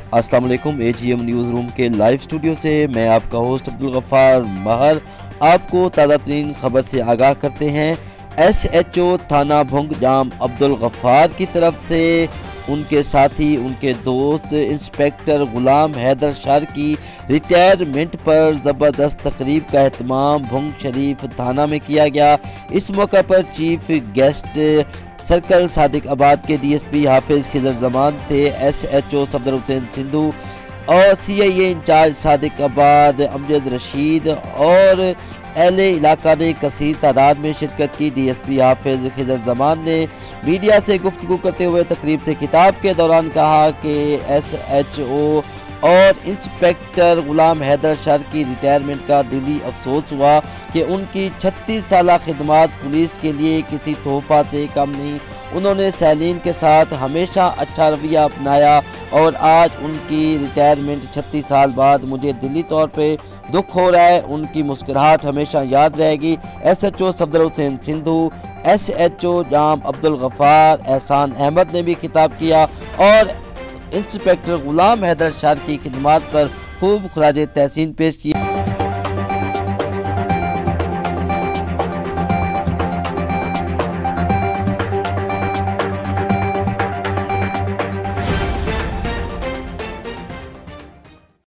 अस्सलाम वालेकुम। AGM news room के लाइव स्टूडियो से मैं आपका होस्ट अब्दुल गफ्फार महर आपको ताज़ा तरीन खबर से आगाह करते हैं। SHO थाना भुंग जाम अब्दुल गफ्फार की तरफ से उनके साथी उनके दोस्त इंस्पेक्टर गुलाम हैदर शाह की रिटायरमेंट पर ज़बरदस्त तकरीब का एहतमाम भुंग शरीफ थाना में किया गया। इस मौका पर चीफ गेस्ट सर्कल सादिक आबाद के DSP हाफिज खिजर जमान थे। SHO सफदर हुसैन सिंधु और CIA इंचार्ज सादिक आबाद अमजद रशीद और एहले इलाका ने कसीर तादाद में शिरकत की। DSP हाफिज खिजर जमान ने मीडिया से गुफ्तगू करते हुए तकरीब से खिताब के दौरान कहा कि SHO और इंस्पेक्टर गुलाम हैदर शाह की रिटायरमेंट का दिली अफसोस हुआ कि उनकी 36 साल खिदमत पुलिस के लिए किसी तोहफा से कम नहीं। उन्होंने सैलीन के साथ हमेशा अच्छा रवैया अपनाया और आज उनकी रिटायरमेंट 36 साल बाद मुझे दिली तौर पे दुख हो रहा है। उनकी मुस्कुराहट हमेशा याद रहेगी। SHO सफदर हुसैन सिंधु, SHO जाम अब्दुल गफ्फार एहसान अहमद ने भी खिताब किया और इंस्पेक्टर गुलाम हैदर शाह की खिदमत पर खूब खराज तहसीन पेश किया।